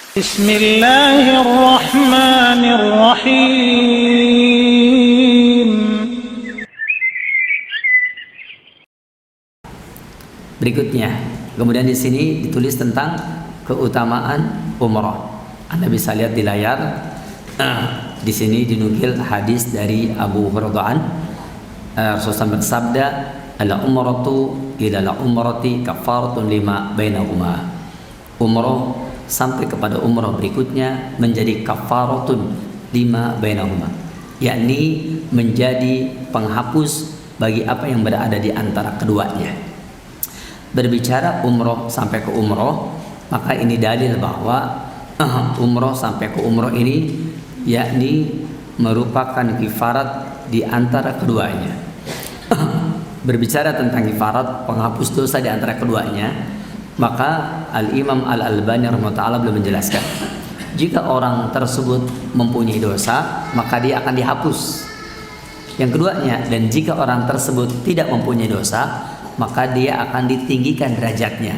Bismillahirrahmanirrahim. Berikutnya, kemudian di sini ditulis tentang keutamaan umrah. Anda bisa lihat di layar. Di sini dinukil hadis dari Abu Hurairah. Rasulullah bersabda, "Al-umratu ila al-umrati kafaratun lima bainahuma." Umrah sampai kepada umrah berikutnya menjadi kafaratun lima bainahuma, yakni menjadi penghapus bagi apa yang berada di antara keduanya. Berbicara umrah sampai ke umrah, maka ini dalil bahwa umrah sampai ke umrah ini yakni merupakan kifarat di antara keduanya. Berbicara tentang kifarat, penghapus dosa di antara keduanya, maka Al-Imam Al-Albani rahimahullah belum menjelaskan, jika orang tersebut mempunyai dosa, maka dia akan dihapus. Yang keduanya, dan jika orang tersebut tidak mempunyai dosa, maka dia akan ditinggikan derajatnya.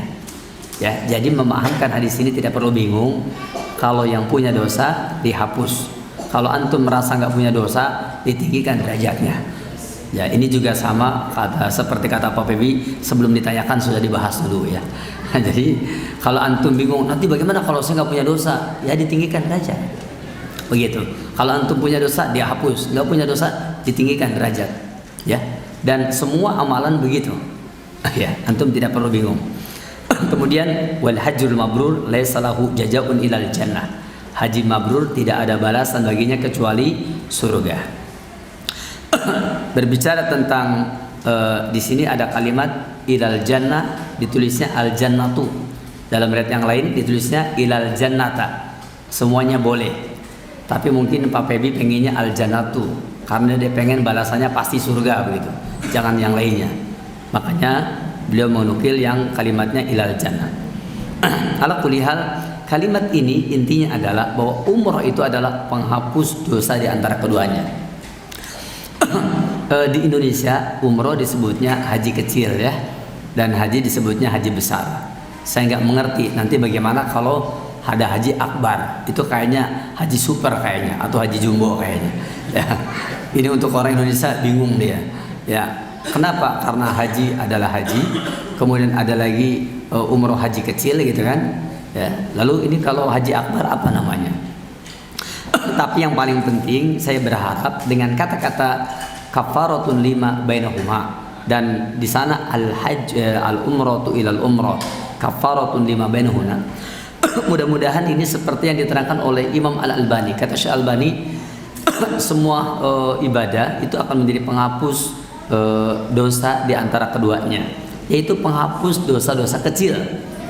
Ya, jadi memahamkan hadis ini tidak perlu bingung. Kalau yang punya dosa dihapus, kalau antum merasa nggak punya dosa ditinggikan derajatnya. Ya, ini juga sama seperti kata Pak Febi, sebelum ditanyakan sudah dibahas dulu ya. Jadi kalau antum bingung nanti bagaimana kalau saya nggak punya dosa, ya ditinggikan derajat. Begitu. Kalau antum punya dosa dia hapus, nggak punya dosa ditinggikan derajat. Ya. Dan semua amalan begitu. Ya, antum tidak perlu bingung. Kemudian wal hajjul mabrur laisa lahu jazaa'un ilal jannah. Haji mabrur tidak ada balasan baginya kecuali surga. Berbicara tentang di sini ada kalimat ilal jannah, ditulisnya al jannatu. Dalam riwayat yang lain ditulisnya ilal jannata. Semuanya boleh. Tapi mungkin Pak Febi pengennya al jannatu karena dia pengen balasannya pasti surga begitu. Jangan yang lainnya. Makanya beliau menukil yang kalimatnya ilal jannah. Ala kulli hal, kalimat ini intinya adalah bahwa umrah itu adalah penghapus dosa di antara keduanya. Di Indonesia umroh disebutnya haji kecil ya, dan haji disebutnya haji besar. Saya nggak mengerti nanti bagaimana kalau ada haji akbar, itu kayaknya haji super kayaknya, atau haji jumbo kayaknya ya. Ini untuk orang Indonesia bingung dia ya. Kenapa? Karena haji adalah haji, kemudian ada lagi umroh haji kecil gitu kan ya. Lalu ini kalau haji akbar apa namanya? Tapi yang paling penting saya berharap dengan kata-kata kafaratun lima bainahuma, dan di sana al-umratu ilal umrah kafaratun lima bainahuna. Mudah-mudahan ini seperti yang diterangkan oleh Imam Al-Albani. Kata Syekh Albani, semua ibadah itu akan menjadi penghapus dosa di antara keduanya, yaitu penghapus dosa-dosa kecil.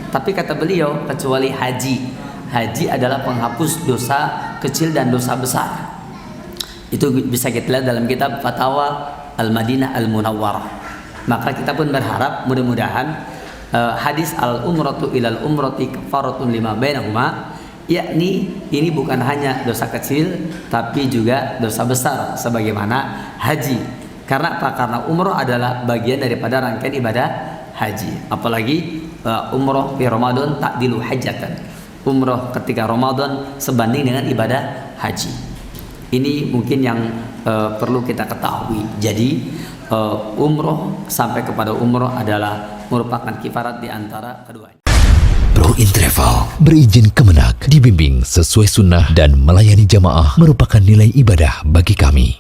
Tapi kata beliau kecuali haji. Haji adalah penghapus dosa kecil dan dosa besar. Itu bisa kita lihat dalam kitab Fatawa Al-Madinah Al-Munawwarah. Maka kita pun berharap mudah-mudahan hadis al-umratu ilal umrati kafaratun lima bainahuma, yakni ini bukan hanya dosa kecil tapi juga dosa besar sebagaimana haji. Karena apa? Karena umrah adalah bagian daripada rangkaian ibadah haji. Apalagi umrah di Ramadan ta'dilu hajatan. Umrah ketika Ramadan sebanding dengan ibadah haji. Ini mungkin yang perlu kita ketahui. Jadi umroh sampai kepada umroh adalah merupakan kifarat di antara keduanya. Pro in Travel berizin kemenak, dibimbing sesuai sunnah dan melayani jamaah merupakan nilai ibadah bagi kami.